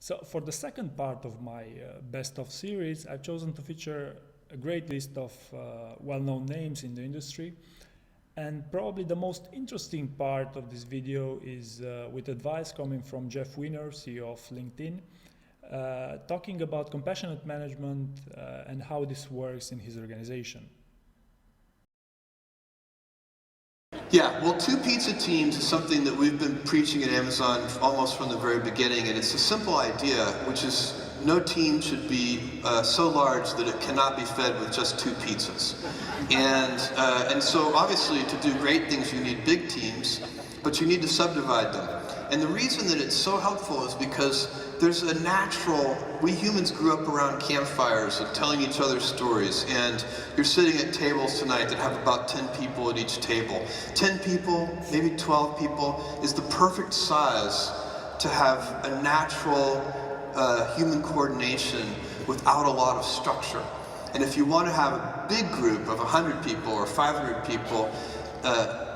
So for the second part of my best of series, I've chosen to feature a great list of well-known names in the industry. And probably the most interesting part of this video is with advice coming from Jeff Weiner, CEO of LinkedIn, talking about compassionate management and how this works in his organization. Yeah, well, two pizza teams is something that we've been preaching at Amazon almost from the very beginning, and it's a simple idea, which is no team should be so large that it cannot be fed with just two pizzas. And so obviously to do great things you need big teams, but you need to subdivide them. And the reason that it's so helpful is because there's a natural, we humans grew up around campfires and telling each other stories, and you're sitting at tables tonight that have about 10 people at each table. 10 people, maybe 12 people, is the perfect size to have a natural human coordination without a lot of structure. And if you want to have a big group of 100 people or 500 people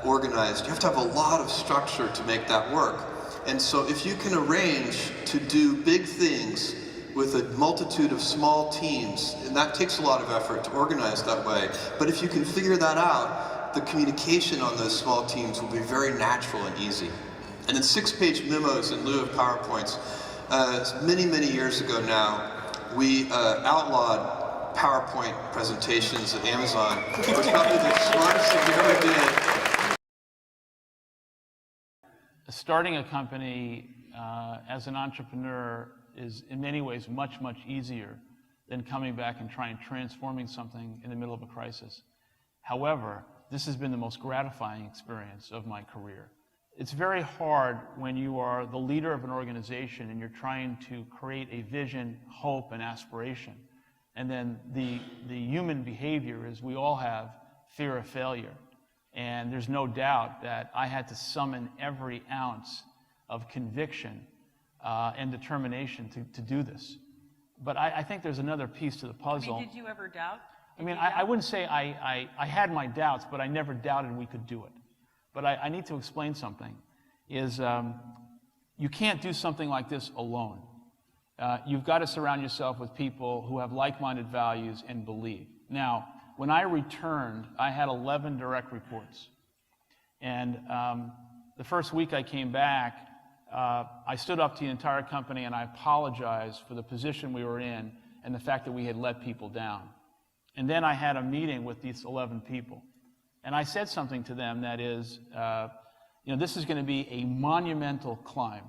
organized, you have to have a lot of structure to make that work. And so if you can arrange to do big things with a multitude of small teams, and that takes a lot of effort to organize that way, but if you can figure that out, the communication on those small teams will be very natural and easy. And then 6-page memos in lieu of PowerPoints. Many, many years ago now, we outlawed PowerPoint presentations at Amazon, which was probably the smartest thing we ever did. Starting a company as an entrepreneur is in many ways much, much easier than coming back and trying transforming something in the middle of a crisis. However, this has been the most gratifying experience of my career. It's very hard when you are the leader of an organization and you're trying to create a vision, hope, and aspiration. And then the human behavior is we all have fear of failure. And there's no doubt that I had to summon every ounce of conviction and determination to do this. But I think there's another piece to the puzzle. I mean, did you ever doubt? I wouldn't say I had my doubts, but I never doubted we could do it. But I need to explain something, is you can't do something like this alone. You've got to surround yourself with people who have like-minded values and believe. Now, when I returned, I had 11 direct reports. And the first week I came back, I stood up to the entire company and I apologized for the position we were in and the fact that we had let people down. And then I had a meeting with these 11 people. And I said something to them that is, this is going to be a monumental climb.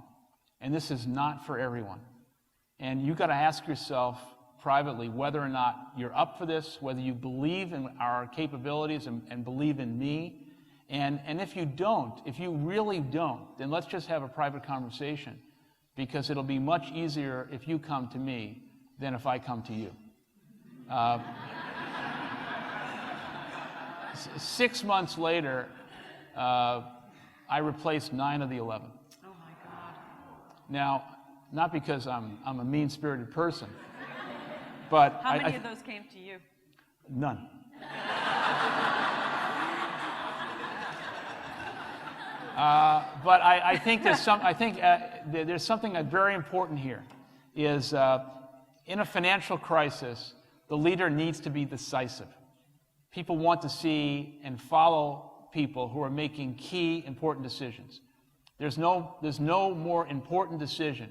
And this is not for everyone. And you've got to ask yourself privately whether or not you're up for this, whether you believe in our capabilities and believe in me. And if you don't, if you really don't, then let's just have a private conversation, because it'll be much easier if you come to me than if I come to you. 6 months later, I replaced 9 of the 11. Oh my God. Now, not because I'm a mean-spirited person, but how many of those came to you? None. But I think there's something very important here. Is in a financial crisis, the leader needs to be decisive. People want to see and follow people who are making key, important decisions. There's no more important decision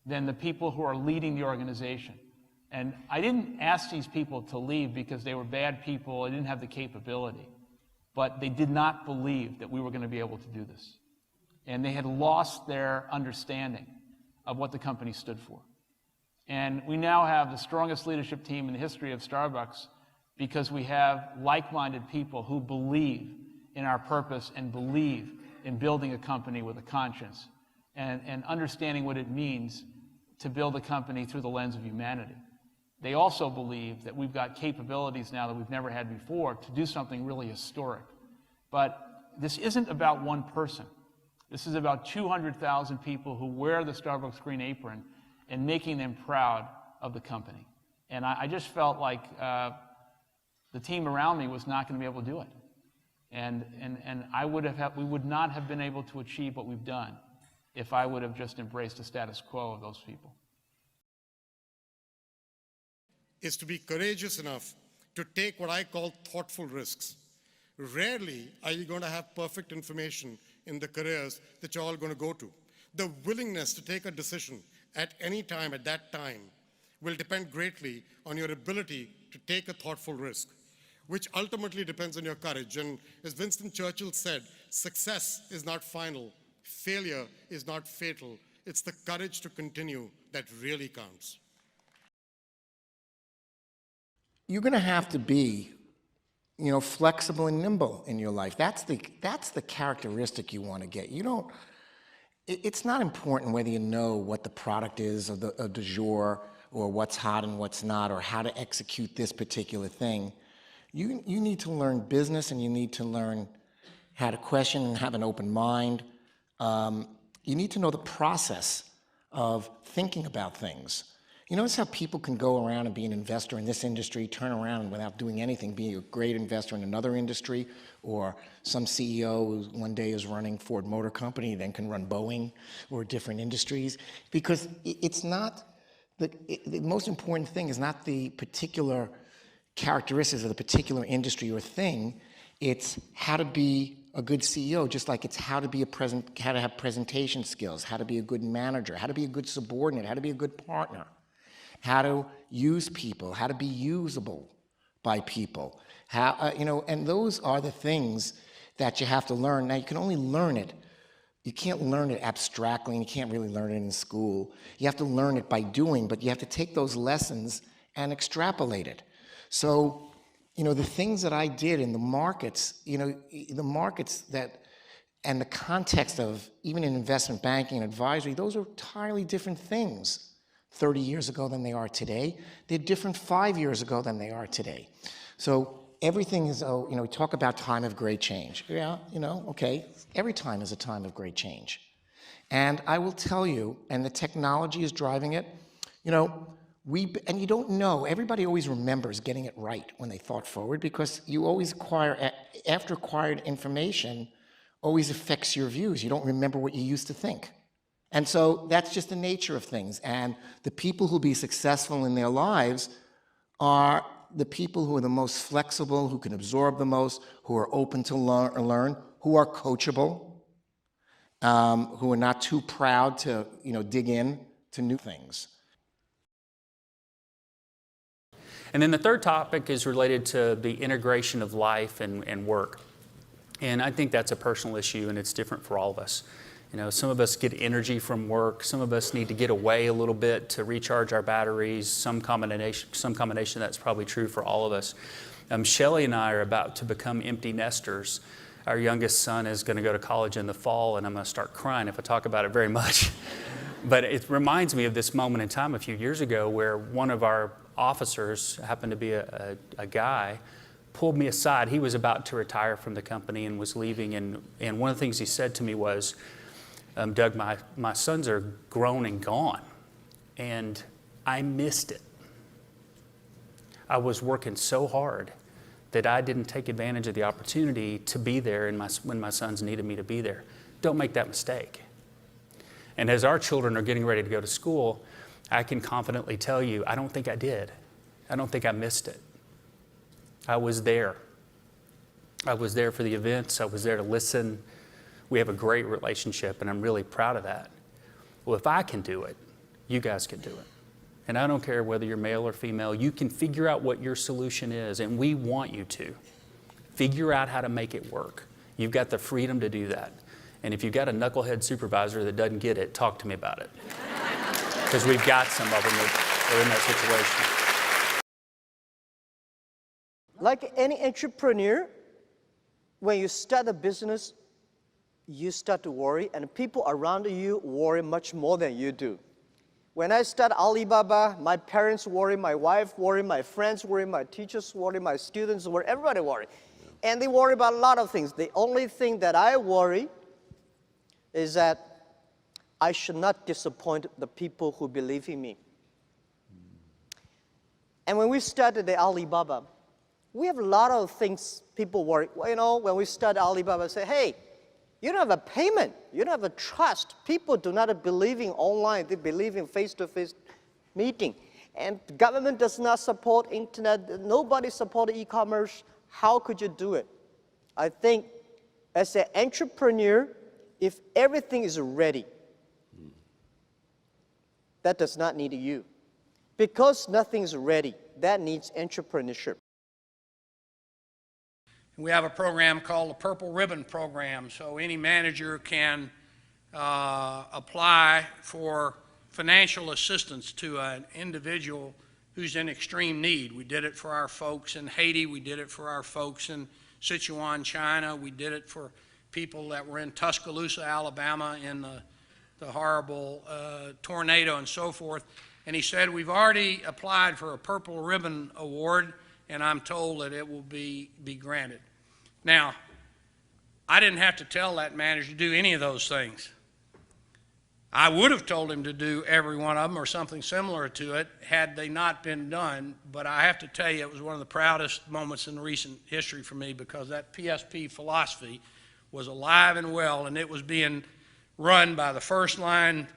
than the people who are leading the organization. And I didn't ask these people to leave because they were bad people, they didn't have the capability. But they did not believe that we were going to be able to do this. And they had lost their understanding of what the company stood for. And we now have the strongest leadership team in the history of Starbucks because we have like-minded people who believe in our purpose and believe in building a company with a conscience and understanding what it means to build a company through the lens of humanity. They also believe that we've got capabilities now that we've never had before to do something really historic. But this isn't about one person. This is about 200,000 people who wear the Starbucks green apron and making them proud of the company. And I just felt like the team around me was not going to be able to do it. And we would not have been able to achieve what we've done if I would have just embraced the status quo of those people. is to be courageous enough to take what I call thoughtful risks. Rarely are you going to have perfect information in the careers that you're all going to go to. The willingness to take a decision at any time, at that time, will depend greatly on your ability to take a thoughtful risk, which ultimately depends on your courage. And as Winston Churchill said, success is not final, failure is not fatal. It's the courage to continue that really counts. You're going to have to be, flexible and nimble in your life. That's the characteristic you want to get. It's not important whether you know what the product is of the du jour, or what's hot and what's not, or how to execute this particular thing. You need to learn business, and you need to learn how to question and have an open mind. You need to know the process of thinking about things. You notice how people can go around and be an investor in this industry, turn around and without doing anything, be a great investor in another industry, or some CEO who one day is running Ford Motor Company, then can run Boeing or different industries, because it's not, the most important thing is not the particular characteristics of the particular industry or thing. It's how to be a good CEO, just like it's how to have presentation skills, how to be a good manager, how to be a good subordinate, how to be a good partner, how to use people, how to be usable by people, and those are the things that you have to learn. Now, you can only learn it. You can't learn it abstractly, and you can't really learn it in school. You have to learn it by doing, but you have to take those lessons and extrapolate it. So, the things that I did in the markets, the markets that, and the context of even in investment banking and advisory, those are entirely different things 30 years ago than they are today. They're different 5 years ago than they are today. So everything is, we talk about time of great change. Yeah, okay, every time is a time of great change. And I will tell you, and the technology is driving it, and you don't know, everybody always remembers getting it right when they thought forward, because you always after acquired information always affects your views. You don't remember what you used to think. And so that's just the nature of things. And the people who'll be successful in their lives are the people who are the most flexible, who can absorb the most, who are open to learn, who are coachable, who are not too proud to, dig in to new things. And then the third topic is related to the integration of life and work. And I think that's a personal issue, and it's different for all of us. Some of us get energy from work. Some of us need to get away a little bit to recharge our batteries. Some combination that's probably true for all of us. Shelley and I are about to become empty nesters. Our youngest son is going to go to college in the fall, and I'm going to start crying if I talk about it very much. But it reminds me of this moment in time a few years ago where one of our officers, happened to be a guy, pulled me aside. He was about to retire from the company and was leaving. And one of the things he said to me was, Doug, my sons are grown and gone. And I missed it. I was working so hard that I didn't take advantage of the opportunity to be there when my sons needed me to be there. Don't make that mistake. And as our children are getting ready to go to school, I can confidently tell you, I don't think I did. I don't think I missed it. I was there. I was there for the events. I was there to listen. We have a great relationship, and I'm really proud of that. Well, if I can do it, you guys can do it. And I don't care whether you're male or female. You can figure out what your solution is, and we want you to. Figure out how to make it work. You've got the freedom to do that. And if you've got a knucklehead supervisor that doesn't get it, talk to me about it. Because we've got some of them that are in that situation. Like any entrepreneur, when you start a business, you start to worry, and people around you worry much more than you do. When I started Alibaba, my parents worry, my wife worry, my friends worry, my teachers worry, my students worry, everybody worry. And they worry about a lot of things. The only thing that I worry is that I should not disappoint the people who believe in me. And when we started the Alibaba, we have a lot of things people worry. Well, when we started Alibaba, say, hey, you don't have a payment. You don't have a trust. People do not believe in online. They believe in face-to-face meeting. and the government does not support internet, nobody supports e-commerce. How could you do it? I think as an entrepreneur, if everything is ready, that does not need you. Because nothing is ready, that needs entrepreneurship. We have a program called the Purple Ribbon Program, so any manager can apply for financial assistance to an individual who's in extreme need. We did it for our folks in Haiti. We did it for our folks in Sichuan, China. We did it for people that were in Tuscaloosa, Alabama in the horrible tornado and so forth. And he said, we've already applied for a Purple Ribbon Award, and I'm told that it will be granted. Now, I didn't have to tell that manager to do any of those things. I would have told him to do every one of them or something similar to it had they not been done, but I have to tell you it was one of the proudest moments in recent history for me because that PSP philosophy was alive and well, and it was being run by the first line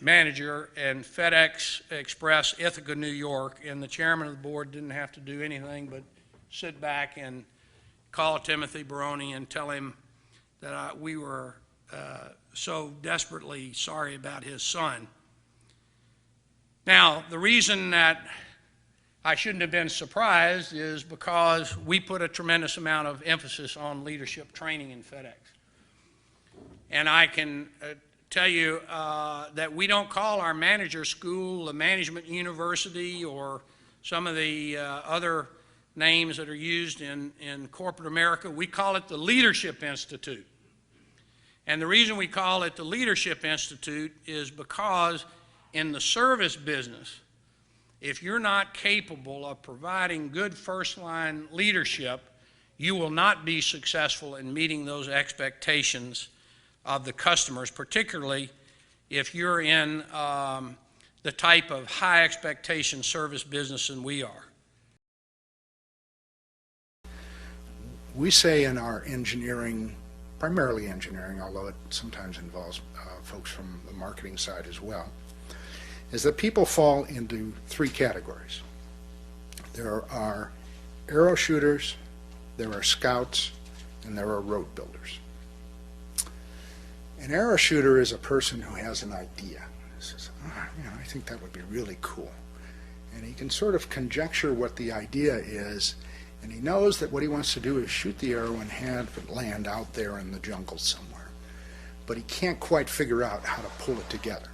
manager in FedEx Express, Ithaca, New York, and the chairman of the board didn't have to do anything but sit back and call Timothy Baroni and tell him that we were so desperately sorry about his son. Now, the reason that I shouldn't have been surprised is because we put a tremendous amount of emphasis on leadership training in FedEx. And I can tell you that we don't call our manager school a management university or some of the other names that are used in corporate America. We call it the Leadership Institute. And the reason we call it the Leadership Institute is because in the service business, if you're not capable of providing good first-line leadership, you will not be successful in meeting those expectations of the customers, particularly if you're in the type of high expectation service business than we are. We say in our engineering, primarily engineering, although it sometimes involves folks from the marketing side as well, is that people fall into three categories. There are arrow shooters, there are scouts, and there are road builders. An arrow shooter is a person who has an idea. He says, I think that would be really cool. And he can sort of conjecture what the idea is, and he knows that what he wants to do is shoot the arrow and have it land out there in the jungle somewhere. But he can't quite figure out how to pull it together.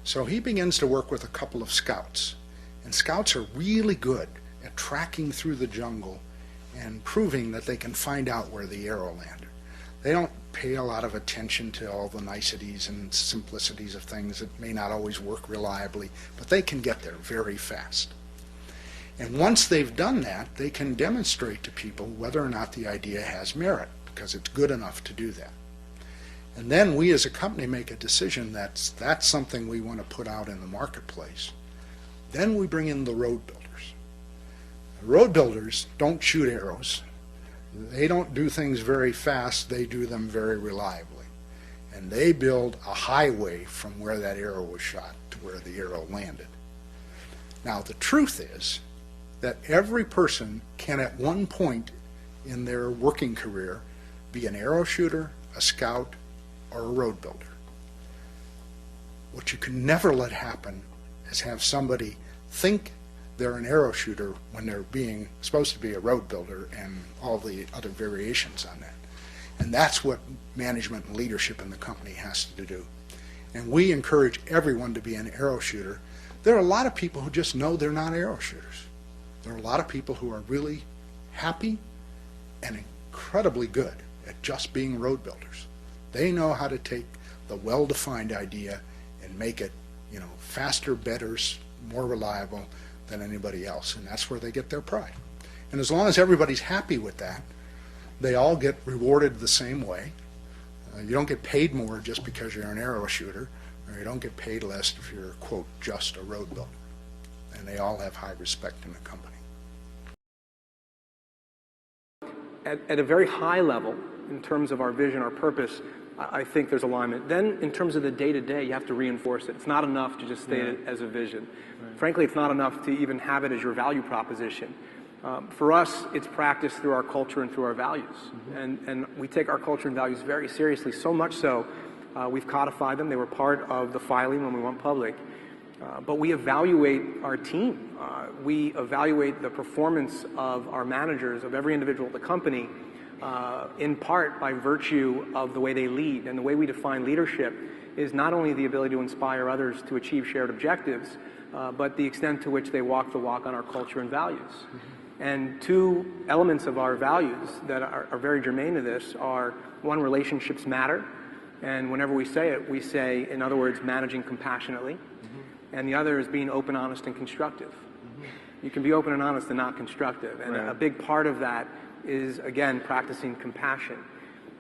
So he begins to work with a couple of scouts. And scouts are really good at tracking through the jungle and proving that they can find out where the arrow landed. They don't pay a lot of attention to all the niceties and simplicities of things that may not always work reliably, but they can get there very fast. And once they've done that, they can demonstrate to people whether or not the idea has merit, because it's good enough to do that. And then we as a company make a decision that's something we want to put out in the marketplace. Then we bring in the road builders. The road builders don't shoot arrows. They don't do things very fast, they do them very reliably. And they build a highway from where that arrow was shot to where the arrow landed. Now the truth is that every person can at one point in their working career be an arrow shooter, a scout, or a road builder. What you can never let happen is have somebody think they're an arrow shooter when they're being supposed to be a road builder and all the other variations on that. And that's what management and leadership in the company has to do. And we encourage everyone to be an arrow shooter. There are a lot of people who just know they're not arrow shooters. There are a lot of people who are really happy and incredibly good at just being road builders. They know how to take the well-defined idea and make it, faster, better, more reliable than anybody else, and that's where they get their pride. And as long as everybody's happy with that, they all get rewarded the same way. You don't get paid more just because you're an arrow shooter, or you don't get paid less if you're, quote, just a road builder. And they all have high respect in the company. At a very high level, in terms of our vision, our purpose, I think there's alignment. Then in terms of the day-to-day, you have to reinforce it. It's not enough to just state it as a vision. Frankly, it's not enough to even have it as your value proposition. For us, it's practiced through our culture and through our values. And we take our culture and values very seriously, so much so we've codified them. They were part of the filing when we went public. But we evaluate our team. We evaluate the performance of our managers, of every individual at the company, in part by virtue of the way they lead. And the way we define leadership is not only the ability to inspire others to achieve shared objectives, but the extent to which they walk the walk on our culture and values. And two elements of our values that are very germane to this are, one, relationships matter. And whenever we say it, we say, in other words, managing compassionately. And the other is being open, honest, and constructive. You can be open and honest and not constructive. And a big part of that is, again, practicing compassion.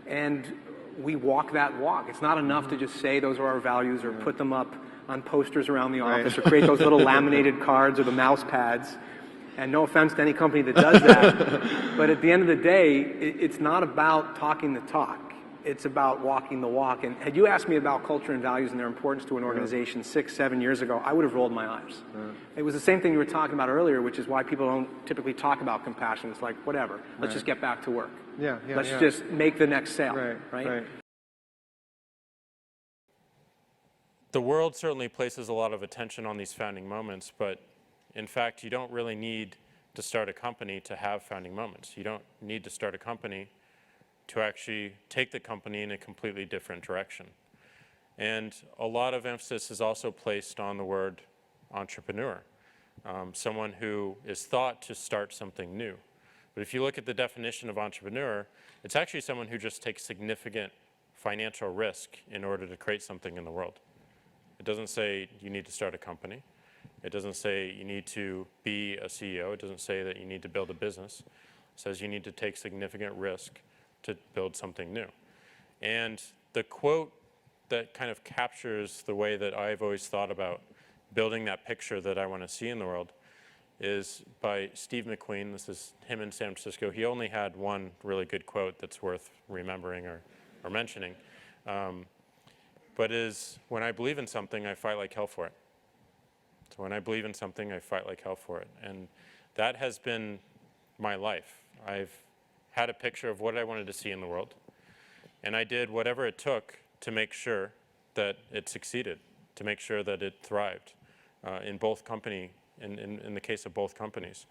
And we walk that walk. It's not enough to just say those are our values or put them up on posters around the office or create those little laminated cards or the mouse pads. And no offense to any company that does that. But at the end of the day, it's not about talking the talk. It's about walking the walk. And had you asked me about culture and values and their importance to an organization 6, 7 years ago, I would have rolled my eyes. It was the same thing you were talking about earlier, which is why people don't typically talk about compassion. It's like, whatever, let's just get back to work. Let's just make the next sale, right? The world certainly places a lot of attention on these founding moments, but in fact, you don't really need to start a company to have founding moments. You don't need to start a company to actually take the company in a completely different direction. And a lot of emphasis is also placed on the word entrepreneur, someone who is thought to start something new. But if you look at the definition of entrepreneur, it's actually someone who just takes significant financial risk in order to create something in the world. It doesn't say you need to start a company. It doesn't say you need to be a CEO. It doesn't say that you need to build a business. It says you need to take significant risk to build something new. And the quote that kind of captures the way that I've always thought about building that picture that I want to see in the world is by Steve McQueen. This is him in San Francisco. He only had one really good quote that's worth remembering or mentioning. But is, when I believe in something, I fight like hell for it. So when I believe in something, I fight like hell for it. And that has been my life. I've had a picture of what I wanted to see in the world, and I did whatever it took to make sure that it succeeded, to make sure that it thrived in the case of both companies.